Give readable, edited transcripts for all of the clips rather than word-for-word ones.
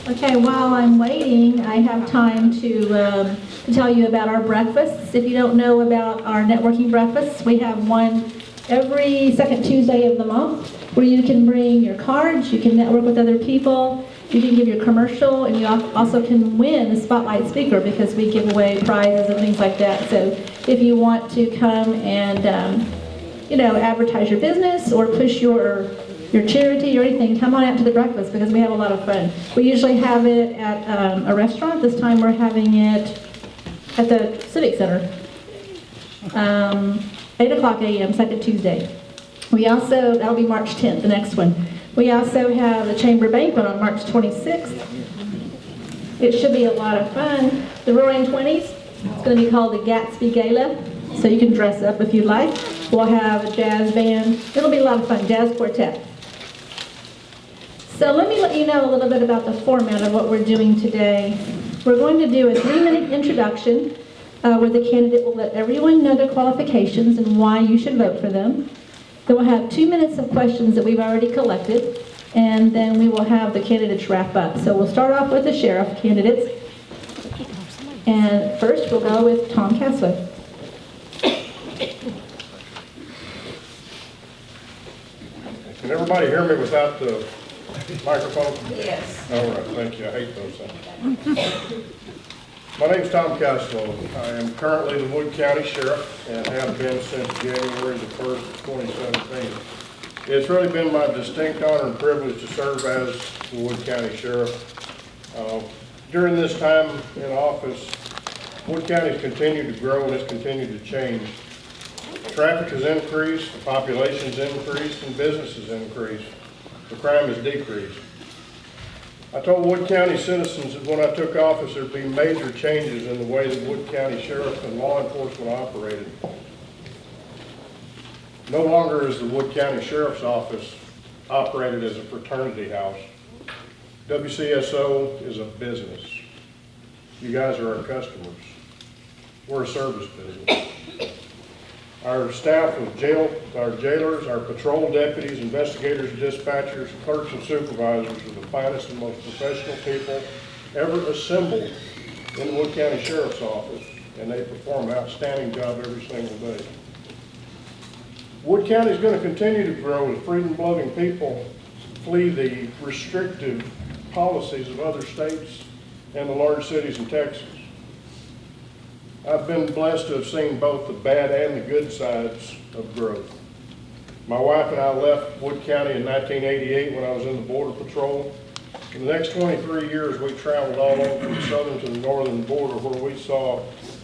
Okay, while I'm waiting, I have time to tell you about our breakfasts. If you don't know about our networking breakfasts, we have one every second Tuesday of the month where you can bring your cards, you can network with other people, you can give your commercial, and you also can win a spotlight speaker because we give away prizes and things like that. So if you want to come and advertise your business or push your charity or anything, come on out to the breakfast because we have a lot of fun. We usually have it at a restaurant. This time we're having it at the Civic Center. 8 o'clock a.m., second Tuesday. That'll be March 10th, the next one. We also have the Chamber Banquet on March 26th. It should be a lot of fun. The Roaring Twenties, it's going to be called the Gatsby Gala, so you can dress up if you'd like. We'll have a jazz band. It'll be a lot of fun, jazz quartet. So let me let you know a little bit about the format of what we're doing today. We're going to do a 3-minute introduction where the candidate will let everyone know their qualifications and why you should vote for them. Then we'll have 2 minutes of questions that we've already collected, and then we will have the candidates wrap up. So we'll start off with the sheriff candidates. And first we'll go with Tom Castloo. Can everybody hear me without the microphone? Yes. All right, thank you. I hate those things. My name's Tom Castloo. I am currently the Wood County Sheriff and have been since January the 1st of 2017. It's really been my distinct honor and privilege to serve as the Wood County Sheriff. During this time in office, Wood County has continued to grow and it's continued to change. Traffic has increased, the population's increased, and business has increased. The crime has decreased. I told Wood County citizens that when I took office there'd be major changes in the way that Wood County Sheriff and law enforcement operated. No longer is the Wood County Sheriff's Office operated as a fraternity house. WCSO is a business. You guys are our customers. We're a service business. Our staff of our jailers, our patrol deputies, investigators, dispatchers, clerks, and supervisors are the finest and most professional people ever assembled in the Wood County Sheriff's Office, and they perform an outstanding job every single day. Wood County is going to continue to grow as freedom-loving people flee the restrictive policies of other states and the large cities in Texas. I've been blessed to have seen both the bad and the good sides of growth. My wife and I left Wood County in 1988 when I was in the Border Patrol. For the next 23 years, we traveled all over from the southern to the northern border where we saw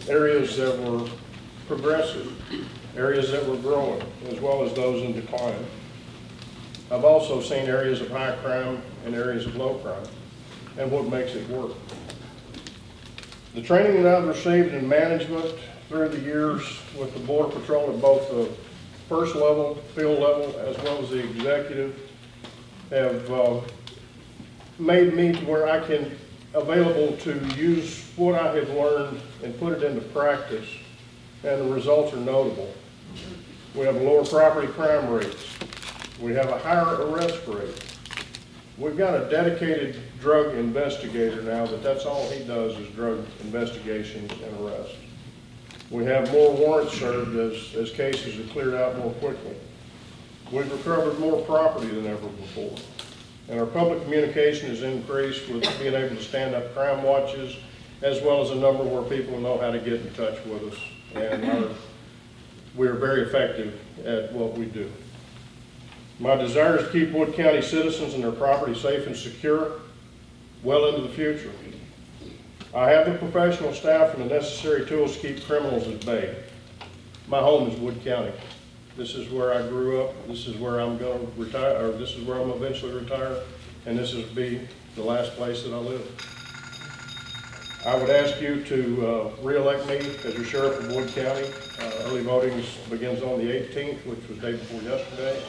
areas that were progressive, areas that were growing, as well as those in decline. I've also seen areas of high crime and areas of low crime, and what makes it work. The training that I've received in management through the years with the Border Patrol at both the first level, field level, as well as the executive, have made me to where I can available to use what I have learned and put it into practice, and the results are notable. We have lower property crime rates. We have a higher arrest rate. We've got a dedicated drug investigator now that's all he does is drug investigations and arrests. We have more warrants served as cases are cleared out more quickly. We've recovered more property than ever before. And our public communication has increased with being able to stand up crime watches, as well as a number where people know how to get in touch with us. And we're very effective at what we do. My desire is to keep Wood County citizens and their property safe and secure well into the future. I have the professional staff and the necessary tools to keep criminals at bay. My home is Wood County. This is where I grew up. This is where I'm going to retire, or this is where I'm eventually retire, and this will be the last place that I live. I would ask you to re-elect me as your sheriff of Wood County. Early voting begins on the 18th, which was the day before yesterday,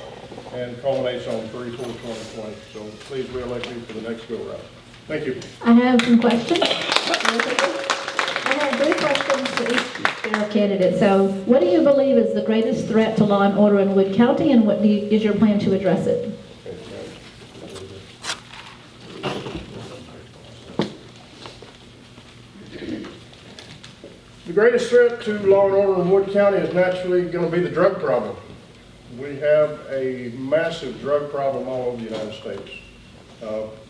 and culminates on 3/4/2020. So please re-elect me for the next go-round. Thank you. I have some questions. I have 3 questions for each sheriff candidate. So what do you believe is the greatest threat to law and order in Wood County, and what is your plan to address it? The greatest threat to law and order in Wood County is naturally going to be the drug problem. We have a massive drug problem all over the United States.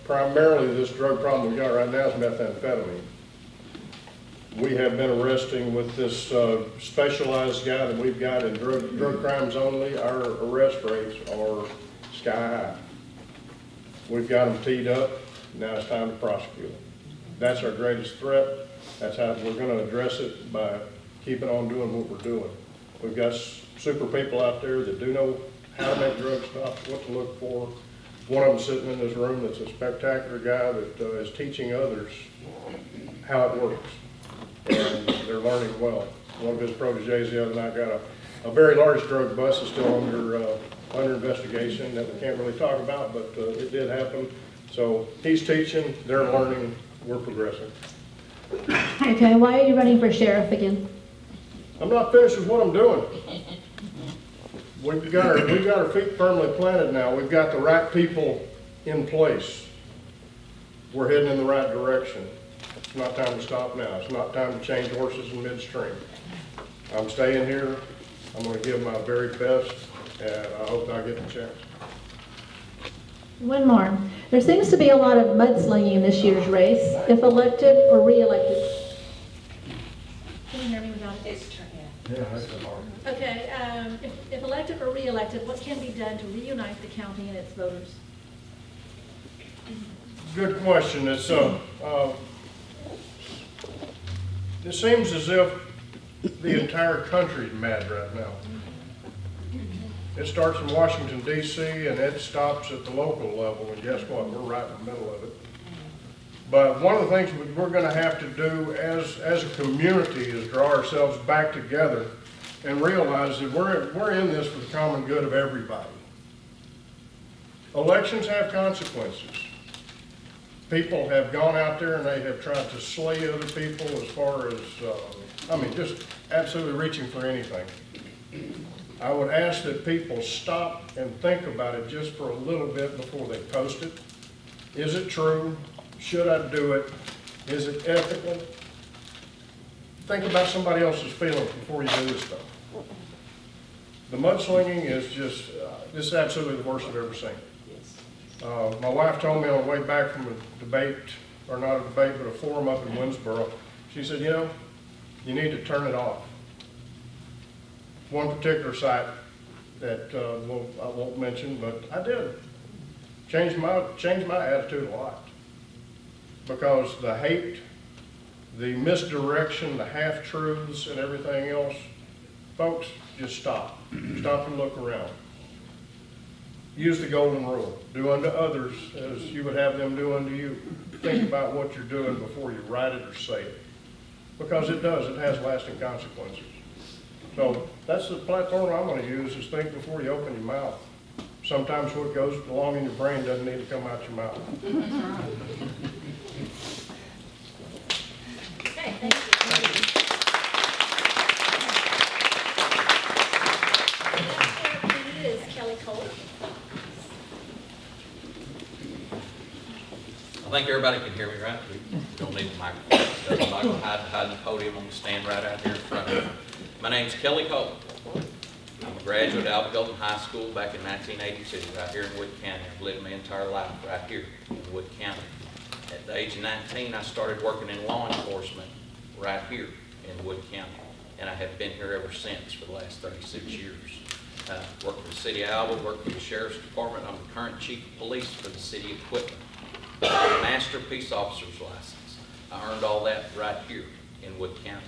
Primarily, this drug problem we got right now is methamphetamine. We have been arresting with this specialized guy that we've got in drug crimes only. Our arrest rates are sky high. We've got them teed up. Now it's time to prosecute them. That's our greatest threat. That's how we're going to address it, by keeping on doing what we're doing. We've got super people out there that do know how to make drug stops, what to look for. One of them sitting in this room that's a spectacular guy that is teaching others how it works. And they're learning well. One of his proteges the other night got a very large drug bust that's still under investigation that we can't really talk about, but it did happen. So he's teaching, they're learning, we're progressing. Okay, why are you running for sheriff again? I'm not finished with what I'm doing. We've got our feet firmly planted now. We've got the right people in place. We're heading in the right direction. It's not time to stop now. It's not time to change horses in midstream. I'm staying here. I'm going to give my very best, and I hope I get the chance. One more. There seems to be a lot of mudslinging in this year's race, if elected or re-elected. Can you hear me without it? Yeah, that's hard. Okay, if elected or re-elected, what can be done to reunite the county and its voters? Good question. It seems as if the entire country is mad right now. It starts in Washington, D.C., and it stops at the local level, and guess what? We're right in the middle of it. But one of the things we're going to have to do as a community is draw ourselves back together and realize that we're in this for the common good of everybody. Elections have consequences. People have gone out there and they have tried to slay other people as far as, just absolutely reaching for anything. I would ask that people stop and think about it just for a little bit before they post it. Is it true? Should I do it? Is it ethical? Think about somebody else's feelings before you do this stuff. The mudslinging is just, this is absolutely the worst I've ever seen. My wife told me on the way back from a debate, or not a debate, but a forum up in Winsboro, she said, you need to turn it off. One particular site that I won't mention, but I did. Changed my attitude a lot. Because the hate, the misdirection, the half-truths and everything else, folks, just stop. Stop and look around. Use the golden rule. Do unto others as you would have them do unto you. Think about what you're doing before you write it or say it. Because it does. It has lasting consequences. So that's the platform I'm going to use, is think before you open your mouth. Sometimes what goes along in your brain doesn't need to come out your mouth. Okay, thank you. Next is Kelly Cole. I think everybody can hear me, right? We don't need the microphone. I'm not going to hide behind the podium. I'm going to stand right out here in front of you. My name's Kelly Cole. I'm a graduate of Alva Golden High School back in 1982, right here in Wood County. I've lived my entire life right here in Wood County. At the age of 19, I started working in law enforcement right here in Wood County, and I have been here ever since for the last 36 years. Worked for the city of Alva, worked for the sheriff's department. I'm the current chief of police for the city of Quitman. I have a master peace officer's license. I earned all that right here in Wood County.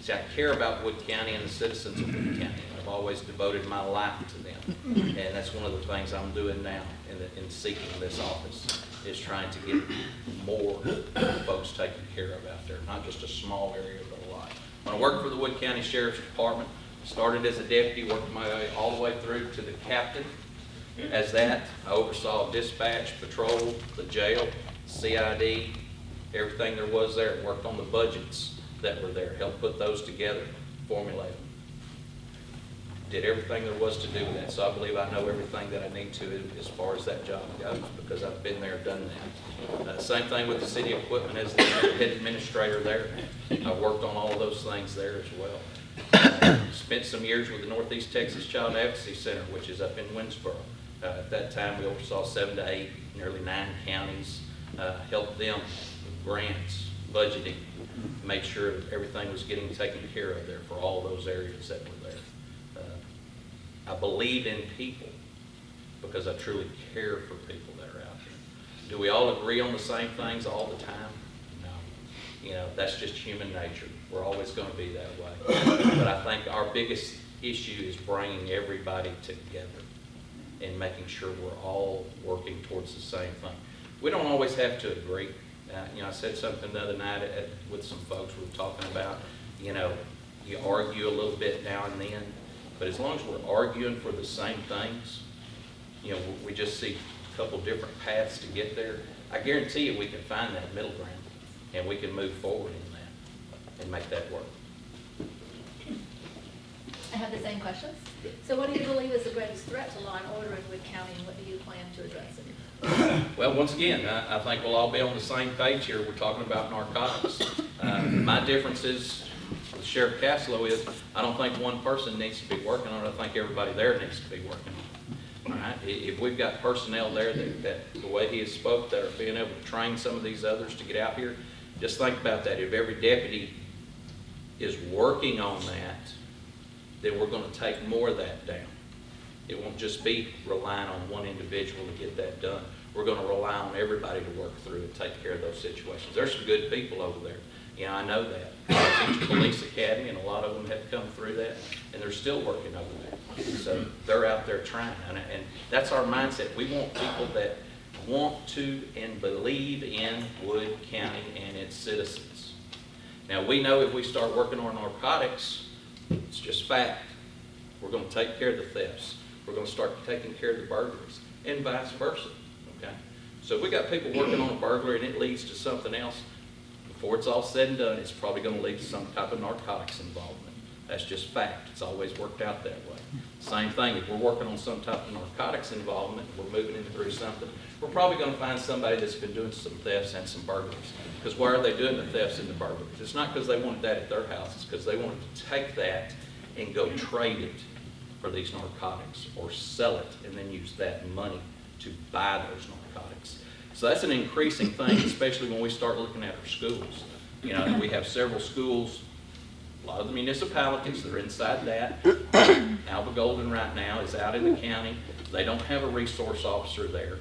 See, I care about Wood County and the citizens of Wood County. I've always devoted my life to them. And that's one of the things I'm doing now in seeking this office, is trying to get more folks taken care of out there, not just a small area, but a lot. When I worked for the Wood County Sheriff's Department, started as a deputy, worked my way all the way through to the captain. As that, I oversaw dispatch, patrol, the jail, CID, everything there was there. Worked on the budgets that were there, helped put those together, formulate them. did everything there was to do with that. So I believe I know everything that I need to as far as that job goes, because I've been there, done that. Same thing with the city equipment as the head administrator there. I worked on all of those things there as well. Spent some years with the Northeast Texas Child Advocacy Center, which is up in Winsboro. At that time, we oversaw 7 to 8, nearly 9 counties, helped them with grants, budgeting, made sure everything was getting taken care of there for all those areas that were there. I believe in people because I truly care for people that are out there. Do we all agree on the same things all the time? No. You know, that's just human nature. We're always going to be that way. But I think our biggest issue is bringing everybody together and making sure we're all working towards the same thing. We don't always have to agree. You know, I said something the other night with some folks we were talking about, you know, you argue a little bit now and then, but as long as we're arguing for the same things, you know, we just see a couple different paths to get there. I guarantee you we can find that middle ground and we can move forward in that and make that work. I have the same questions. So what do you believe is the greatest threat to law and order in Wood County, and what do you plan to address it? Well, once again, I think we'll all be on the same page here. We're talking about narcotics. My difference is with Sheriff Castloo is I don't think one person needs to be working on it. I think everybody there needs to be working on it. All right? If we've got personnel there that the way he has spoke, that are being able to train some of these others to get out here, just think about that. If every deputy is working on that, then we're going to take more of that down. It won't just be relying on one individual to get that done. We're going to rely on everybody to work through and take care of those situations. There's some good people over there. Yeah, I know that. I teach police academy, and a lot of them have come through that, and they're still working over there. So they're out there trying, and that's our mindset. We want people that want to and believe in Wood County and its citizens. Now, we know if we start working on narcotics, it's just fact. We're going to take care of the thefts. We're going to start taking care of the burglaries, and vice versa, okay? So if we got people working on a burglary and it leads to something else, before it's all said and done, it's probably going to lead to some type of narcotics involvement. That's just fact. It's always worked out that way. Same thing, if we're working on some type of narcotics involvement, we're moving in through something, we're probably going to find somebody that's been doing some thefts and some burglaries. Because why are they doing the thefts and the burglaries? It's not because they wanted that at their house. It's because they wanted to take that and go trade it for these narcotics or sell it and then use that money to buy those narcotics. So that's an increasing thing, especially when we start looking at our schools. You know, we have several schools, a lot of the municipalities that are inside that. Alba Golden right now is out in the county. They don't have a resource officer there.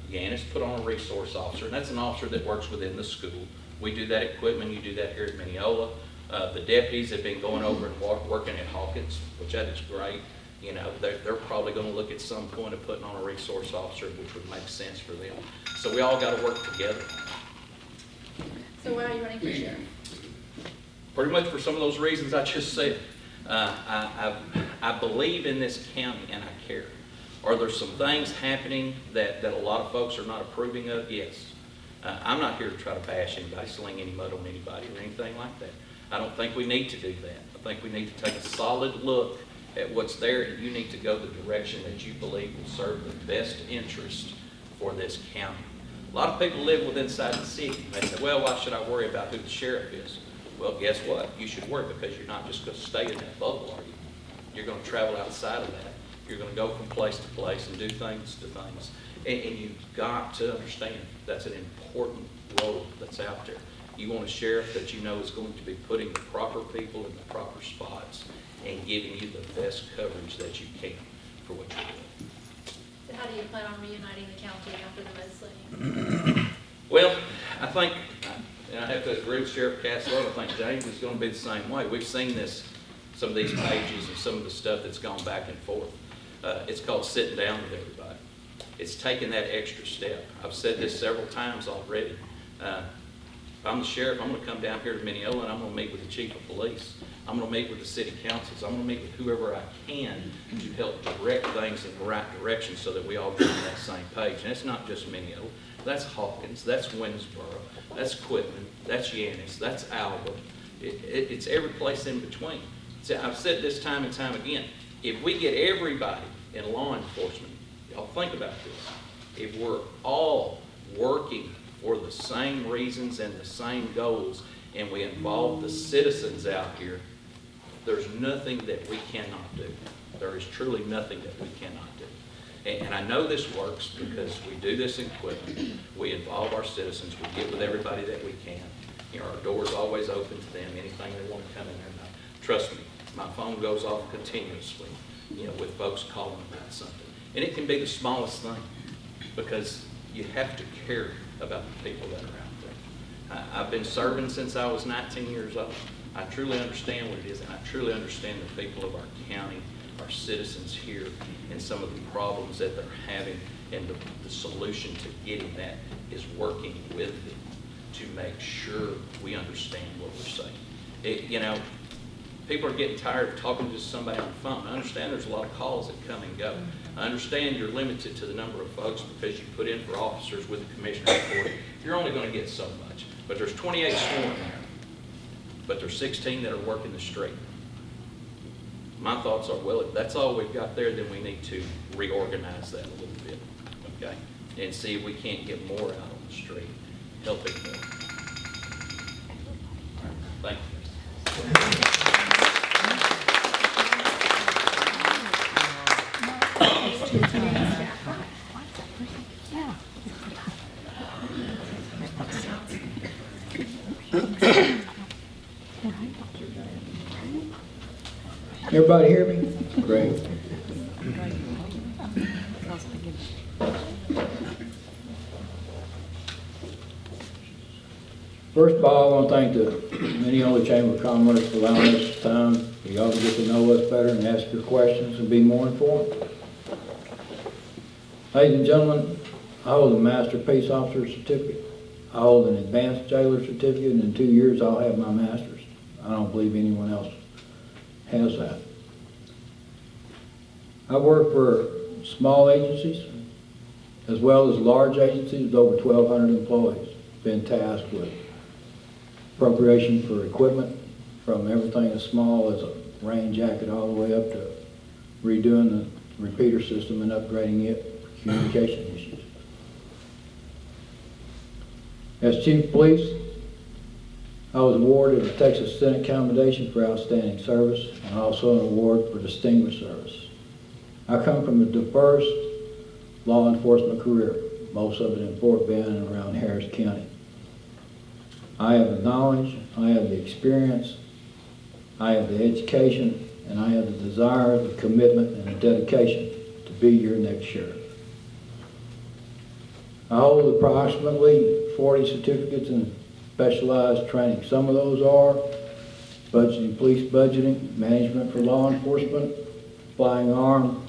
Yannis put on a resource officer, and that's an officer that works within the school. We do that at Quitman, you do that here at Mineola. The deputies have been going over and working at Hawkins, which that is great. You know, they're probably going to look at some point of putting on a resource officer, which would make sense for them. So we all got to work together. So why are you running for sheriff? Pretty much for some of those reasons I just said. I believe in this county and I care. Are there some things happening that a lot of folks are not approving of? Yes. I'm not here to try to bash anybody, sling any mud on anybody or anything like that. I don't think we need to do that. I think we need to take a solid look at what's there, and you need to go the direction that you believe will serve the best interest for this county. A lot of people live within inside the city. They say, well, why should I worry about who the sheriff is? Well, guess what? You should worry, because you're not just going to stay in that bubble, are you? You're going to travel outside of that. You're going to go from place to place and do things to things. And you've got to understand that's an important role that's out there. You want a sheriff that you know is going to be putting the proper people in the proper spots and giving you the best coverage that you can for what you're doing. So how do you plan on reuniting the county after the mudslinging? Well, I think, and I have to agree with Sheriff Castloo, I think James is going to be the same way. We've seen this, some of these pages and some of the stuff that's gone back and forth. It's called sitting down with everybody. It's taking that extra step. I've said this several times already. If I'm the sheriff, I'm going to come down here to Mineola and I'm going to meet with the chief of police. I'm going to meet with the city councils. I'm going to meet with whoever I can to help direct things in the right direction so that we all get on that same page. And it's not just Mineola. That's Hawkins. That's Winsboro. That's Quitman. That's Yannis. That's Alba. It's every place in between. So I've said this time and time again. if we get everybody in law enforcement, y'all think about this, if we're all working for the same reasons and the same goals, and we involve the citizens out here, there's nothing that we cannot do. There is truly nothing that we cannot do. And I know this works because we do this in Quitman. We involve our citizens. We get with everybody that we can. You know, our door's always open to them. Anything they want to come in there and trust me, my phone goes off continuously, you know, with folks calling about something. And it can be the smallest thing because you have to care about the people that are out there. I've been serving since I was 19 years old. I truly understand what it is, and I truly understand the people of our county, our citizens here, and some of the problems that they're having, and the solution to getting that is working with them to make sure we understand what we're saying. You know, people are getting tired of talking to somebody on the phone. I understand there's a lot of calls that come and go. I understand you're limited to the number of folks because you put in for officers with the commissioner's report. You're only going to get so much. But there's 28 sworn there. But there's 16 that are working the street. My thoughts are, well, if that's all we've got there, then we need to reorganize that a little bit, okay? And see if we can't get more out on the street, helping more. All right. Thank you. Everybody hear me? Great. First of all, I want to thank the Mineola Chamber of Commerce for allowing us time for y'all to get to know us better and ask your questions and be more informed. Ladies and gentlemen, I hold a Master Peace Officer certificate. I hold an Advanced Jailer certificate, and in 2 years I'll have my Master's. I don't believe anyone else has that. I work for small agencies as well as large agencies with over 1,200 employees. Been tasked with appropriation for equipment, from everything as small as a rain jacket all the way up to redoing the repeater system and upgrading it for communication issues. As Chief of Police, I was awarded a Texas Senate Commendation for Outstanding Service and also an award for Distinguished Service. I come from a diverse law enforcement career, most of it in Fort Bend and around Harris County. I have the knowledge, I have the experience, I have the education, and I have the desire, the commitment, and the dedication to be your next sheriff. I hold approximately 40 certificates in specialized training. Some of those are budgeting, police budgeting, management for law enforcement, flying armed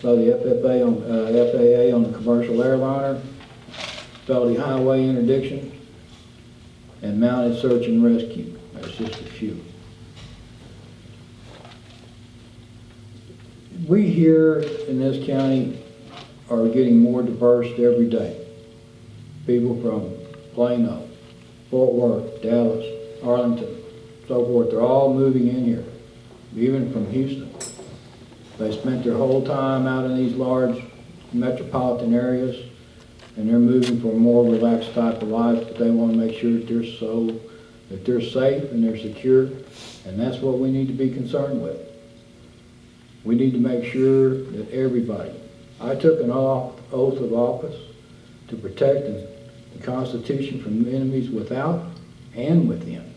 by the FAA on the commercial airliner, felony highway interdiction, and mounted search and rescue. That's just a few. We here in this county are getting more diverse every day. People from Plano, Fort Worth, Dallas, Arlington, so forth, they're all moving in here, even from Houston. They spent their whole time out in these large metropolitan areas, and they're moving for a more relaxed type of life, but they want to make sure that they're safe and they're secure, and that's what we need to be concerned with. We need to make sure that everybody, I took an oath of office to protect the Constitution from enemies without and within,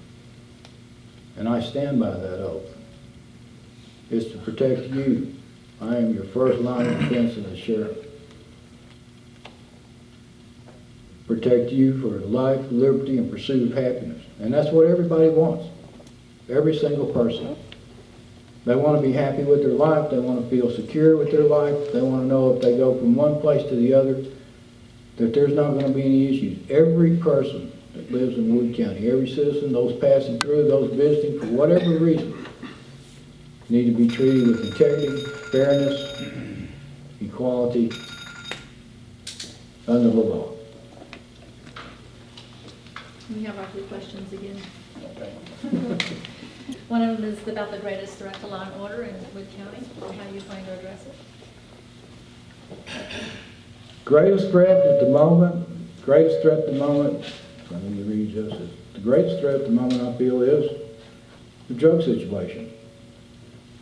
and I stand by that oath. It's to protect you. I am your first line of defense as a sheriff. Protect you for life, liberty, and pursuit of happiness. And that's what everybody wants. Every single person. They want to be happy with their life. They want to feel secure with their life. They want to know if they go from one place to the other, that there's not going to be any issues. Every person that lives in Wood County, every citizen, those passing through, those visiting, for whatever reason, need to be treated with integrity, fairness, equality, under the law. We have our 2 questions again. One of them is about the greatest threat to law and order in Wood County, and how you plan to address it. Greatest threat at the moment, let me read this. The greatest threat at the moment I feel is the drug situation.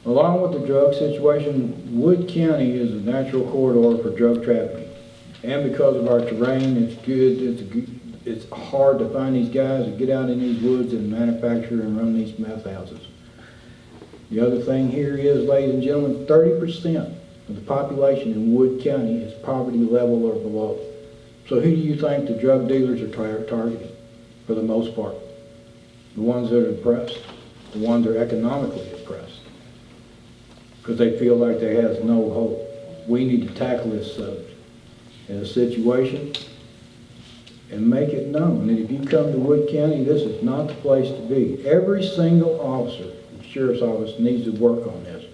Along with the drug situation, Wood County is a natural corridor for drug trafficking. And because of our terrain, it's hard to find these guys that get out in these woods and manufacture and run these meth houses. The other thing here is, ladies and gentlemen, 30% of the population in Wood County is poverty level or below. So who do you think the drug dealers are targeting for the most part? The ones that are depressed, the ones that are economically depressed, because they feel like they have no hope. We need to tackle this situation and make it known that if you come to Wood County, this is not the place to be. Every single officer in the Sheriff's Office needs to work on this.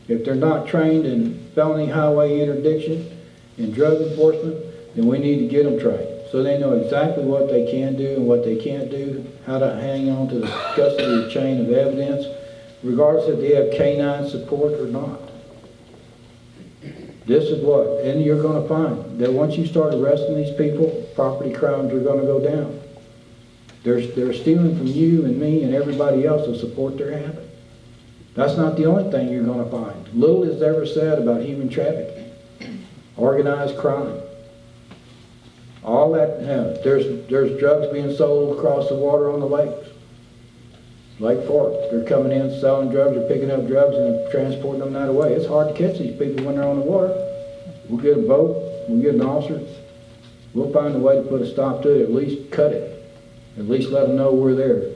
If they're not trained in felony highway interdiction and drug enforcement, then we need to get them trained so they know exactly what they can do and what they can't do, how to hang on to the custody chain of evidence, regardless if they have canine support or not. This is what, and you're going to find that once you start arresting these people, property crimes are going to go down. They're stealing from you and me and everybody else to support their habit. That's not the only thing you're going to find. Little is ever said about human trafficking, organized crime. All that, there's drugs being sold across the water on the lakes. Lake Fork, they're coming in selling drugs or picking up drugs and transporting them that way. It's hard to catch these people when they're on the water. We'll get a boat, we'll get an officer, we'll find a way to put a stop to it, at least cut it, at least let them know we're there.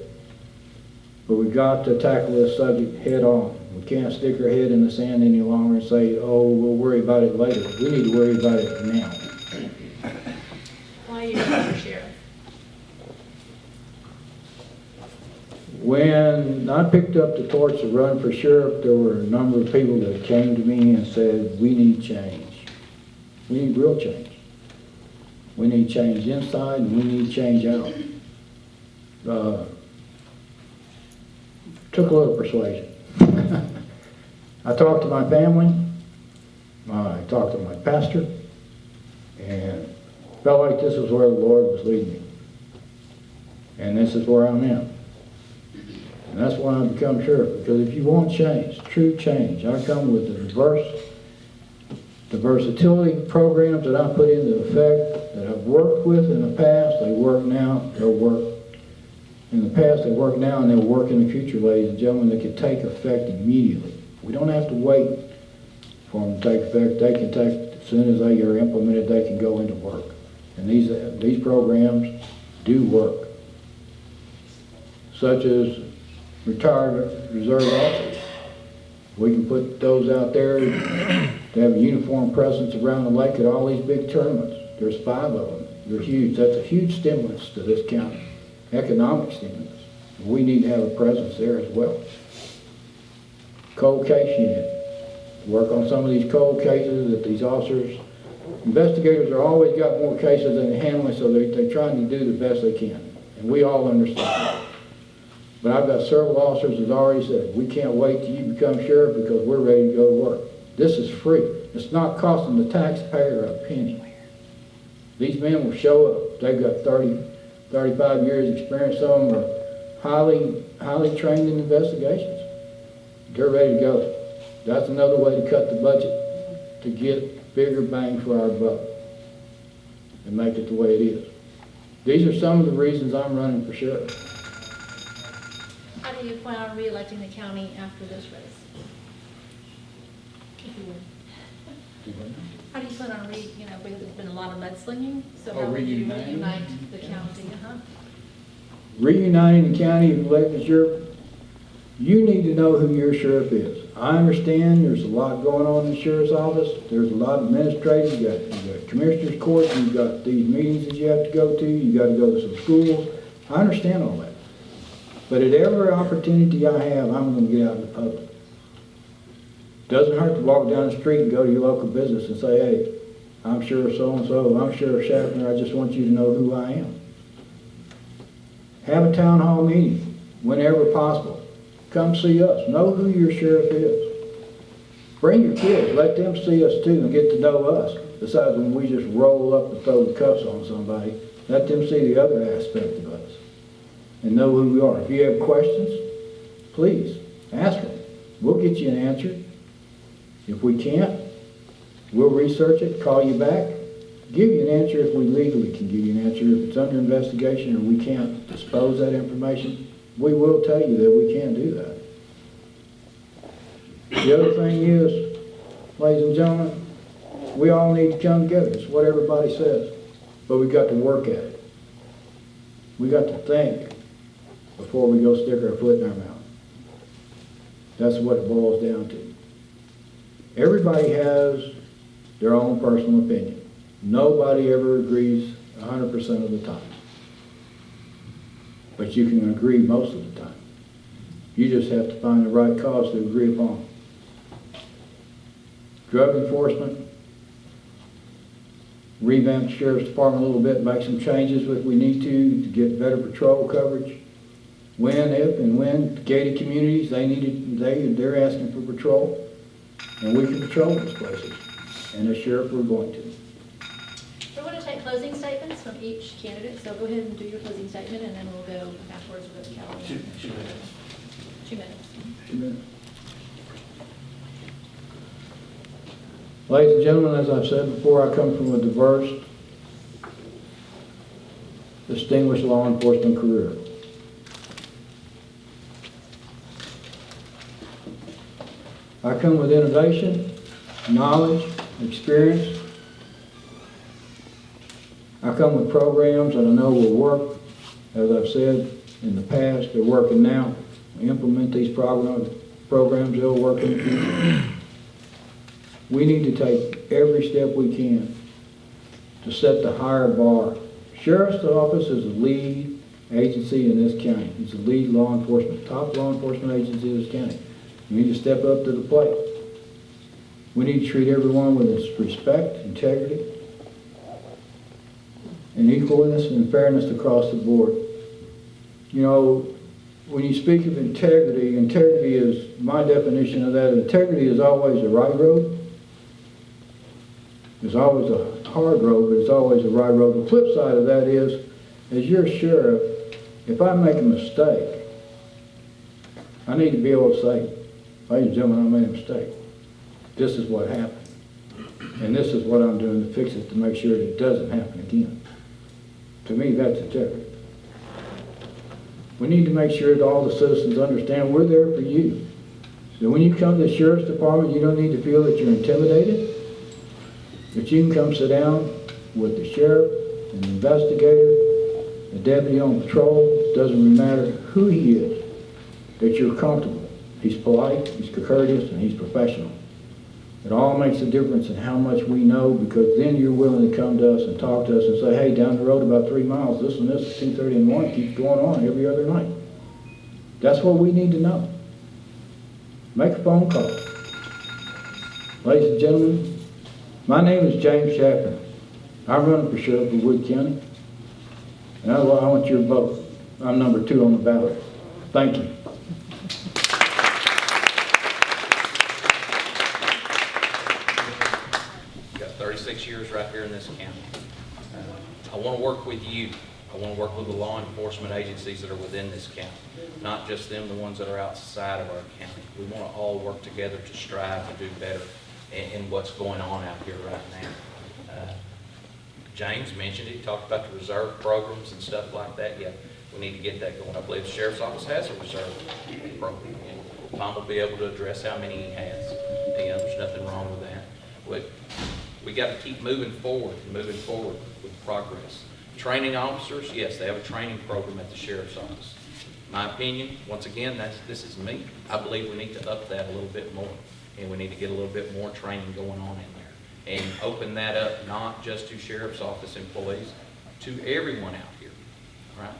But we've got to tackle this subject head on. We can't stick our head in the sand any longer and say, oh, we'll worry about it later. We need to worry about it now. Why are you running for sheriff? When I picked up the torch to run for sheriff, there were a number of people that came to me and said, we need change. We need real change. We need change inside and we need change out. Took a little persuasion. I talked to my family, I talked to my pastor, and felt like this was where the Lord was leading me. And this is where I'm at. And that's why I become sheriff, because if you want change, true change, I come with the versatility programs that I put into effect, that I've worked with in the past, they work now, they'll work. In the past, they work now, and they'll work in the future, ladies and gentlemen. They can take effect immediately. We don't have to wait for them to take effect. They can take, as soon as they are implemented, they can go into work. And these programs do work, such as retired reserve officers. We can put those out there to have a uniform presence around the lake at all these big tournaments. There's 5 of them. They're huge. That's a huge stimulus to this county, economic stimulus. We need to have a presence there as well. Cold case unit. Work on some of these cold cases that these officers, investigators are always got more cases than they handle, so they're trying to do the best they can. And we all understand that. But I've got several officers that already said, we can't wait till you become sheriff because we're ready to go to work. This is free. It's not costing the taxpayer a penny. These men will show up. They've got 30, 35 years experience. Some of them are highly trained in investigations. They're ready to go. That's another way to cut the budget, to get bigger bang for our buck and make it the way it is. These are some of the reasons I'm running for sheriff. How do you plan on re-electing the county after this race? If you would. How do you plan on because there's been a lot of mudslinging, so how would you reunite the county? Reuniting the county and electing sheriff, you need to know who your sheriff is. I understand there's a lot going on in the sheriff's office. There's a lot of administrators. You got commissioner's court. You've got these meetings that you have to go to. You got to go to some schools. I understand all that. But at every opportunity I have, I'm going to get out in the public. Doesn't hurt to walk down the street and go to your local business and say, hey, I'm Sheriff so-and-so, I'm Sheriff Schaffner, I just want you to know who I am. Have a town hall meeting whenever possible. come see us. Know who your sheriff is. Bring your kids, let them see us too and get to know us. Besides when we just roll up and throw the cuffs on somebody, let them see the other aspect of us and know who we are. If you have questions, please ask them. We'll get you an answer. If we can't, we'll research it, call you back, give you an answer if we legally can give you an answer. If it's under investigation or we can't dispose that information, we will tell you that we can't do that. The other thing is, ladies and gentlemen, we all need to come together. It's what everybody says. But we got to work at it. We got to think before we go stick our foot in our mouth. That's what it boils down to. Everybody has their own personal opinion. Nobody ever agrees 100% of the time. But you can agree most of the time. You just have to find the right cause to agree upon. Drug enforcement, revamp the sheriff's department a little bit, make some changes if we need to get better patrol coverage. When gated communities, they're asking for patrol, and we can patrol those places. And as sheriff, we're going to. We're going to take closing statements from each candidate, so go ahead and do your closing statement, and then we'll go afterwards with Callie. 2 minutes. 2 minutes. 2 minutes. Ladies and gentlemen, as I've said before, I come from a diverse, distinguished law enforcement career. I come with innovation, knowledge, experience. I come with programs that I know will work. As I've said in the past, they're working now. We implement these programs, they'll work in the future. We need to take every step we can to set the higher bar. Sheriff's Office is the lead agency in this county. It's the lead law enforcement, top law enforcement agency in this county. We need to step up to the plate. We need to treat everyone with respect, integrity, and equalness and fairness across the board. You know, when you speak of integrity, integrity is, my definition of that, integrity is always the right road. There's always a hard road, but it's always the right road. The flip side of that is, as your sheriff, if I make a mistake, I need to be able to say, ladies and gentlemen, I made a mistake. This is what happened. And this is what I'm doing to fix it to make sure that it doesn't happen again. To me, that's integrity. We need to make sure that all the citizens understand we're there for you. So when you come to the sheriff's department, you don't need to feel that you're intimidated. But you can come sit down with the sheriff, an investigator, a deputy on patrol. It doesn't matter who he is, that you're comfortable. He's polite, he's courteous, and he's professional. It all makes a difference in how much we know, because then you're willing to come to us and talk to us and say, hey, down the road about 3 miles, this and this, 2:30 in the morning, keeps going on every other night. That's what we need to know. Make a phone call. Ladies and gentlemen, my name is James Schaffner. I'm running for sheriff of Wood County, and I want your vote. I'm number 2 on the ballot. Thank you. You've got 36 years right here in this county. I want to work with you. I want to work with the law enforcement agencies that are within this county, not just them, the ones that are outside of our county. We want to all work together to strive to do better in what's going on out here right now. James mentioned it, he talked about the reserve programs and stuff like that. Yeah, we need to get that going. I believe the sheriff's office has a reserve program, and Tom will be able to address how many he has. There's nothing wrong with that. But we got to keep moving forward with progress. Training officers, yes, they have a training program at the sheriff's office. My opinion, once again, this is me. I believe we need to up that a little bit more. And we need to get a little bit more training going on in there and open that up not just to sheriff's office employees, to everyone out here, right?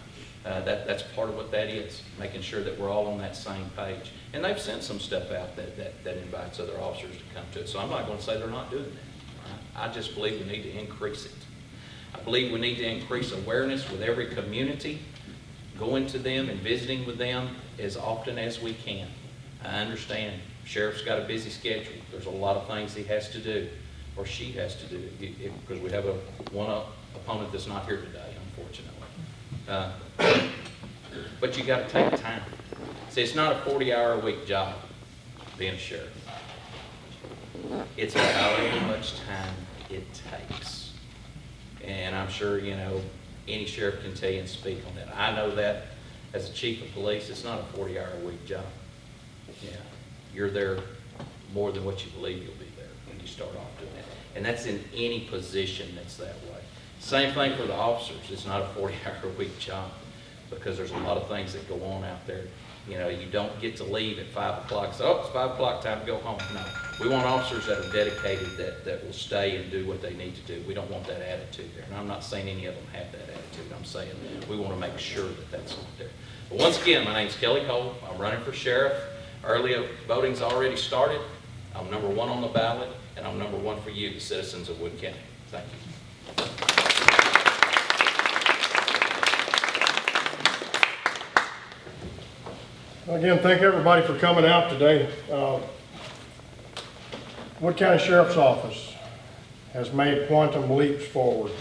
That's part of what that is, making sure that we're all on that same page. And they've sent some stuff out that invites other officers to come to it. So I'm not going to say they're not doing that. Right? I just believe we need to increase it. I believe we need to increase awareness with every community going to them and visiting with them as often as we can. I understand Sheriff's got a busy schedule. There's a lot of things he has to do, or she has to do, because we have one opponent that's not here today, unfortunately. But you got to take time. See, it's not a 40-hour-a-week job being a sheriff. It's however much time it takes. And I'm sure, any sheriff can tell you and speak on that. I know that as a chief of police, it's not a 40-hour-a-week job. Yeah, you're there more than what you believe you'll be there when you start off doing that. And that's in any position that's that way. Same thing for the officers. It's not a 40-hour-a-week job because there's a lot of things that go on out there. You don't get to leave at 5 o'clock. So, it's 5 o'clock, time to go home. No, we want officers that are dedicated, that will stay and do what they need to do. We don't want that attitude there. And I'm not saying any of them have that attitude. I'm saying we want to make sure that that's not there. But once again, my name's Callie Cole. I'm running for sheriff. Early voting's already started. I'm number 1 on the ballot, and I'm number 1 for you, the citizens of Wood County. Thank you. Again, thank everybody for coming out today. Wood County Sheriff's Office has made quantum leaps forward.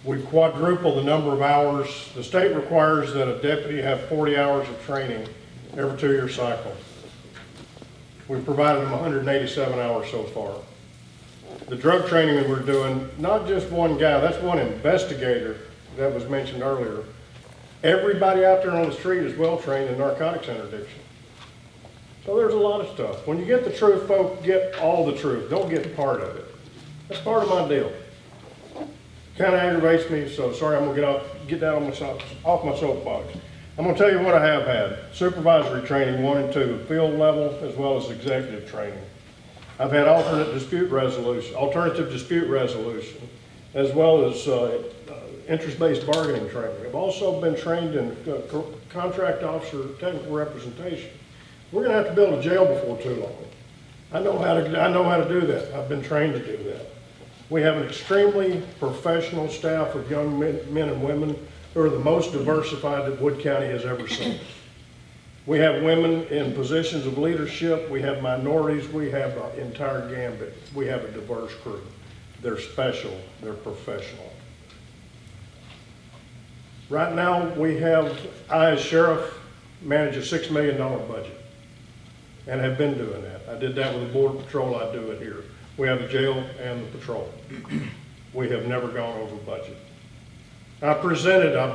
We've quadrupled the number of hours. The state requires that a deputy have 40 hours of training every 2-year cycle. We've provided them 187 hours so far. The drug training that we're doing, not just one guy, that's one investigator that was mentioned earlier. Everybody out there on the street is well trained in narcotics interdiction. So there's a lot of stuff. When you get the truth, folks, get all the truth. Don't get part of it. That's part of my deal. Kind of aggravates me, so sorry, I'm gonna get down on off my soapbox. I'm gonna tell you what I have had. Supervisory training 1 and 2, field level as well as executive training. I've had alternative dispute resolution, as well as interest-based bargaining training. I've also been trained in contract officer technical representation. We're going to have to build a jail before too long. I know how to do that. I've been trained to do that. We have an extremely professional staff of young men and women who are the most diversified that Wood County has ever seen. We have women in positions of leadership. We have minorities. We have an entire gambit. We have a diverse crew. They're special. They're professional. Right now, I as sheriff manage a $6 million budget and have been doing that. I did that with the Border Patrol. I do it here. We have the jail and the patrol. We have never gone over budget. I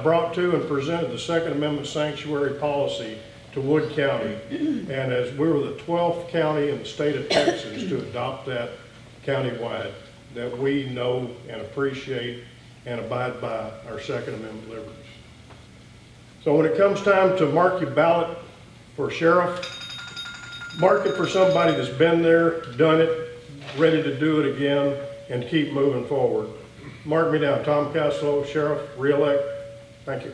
brought to and presented the Second Amendment sanctuary policy to Wood County, and as we were the 12th county in the state of Texas to adopt that countywide, that we know and appreciate and abide by our Second Amendment liberties. So when it comes time to mark your ballot for sheriff, mark it for somebody that's been there, done it, ready to do it again, and keep moving forward. Mark me down, Tom Castloo, sheriff, re-elect. Thank you.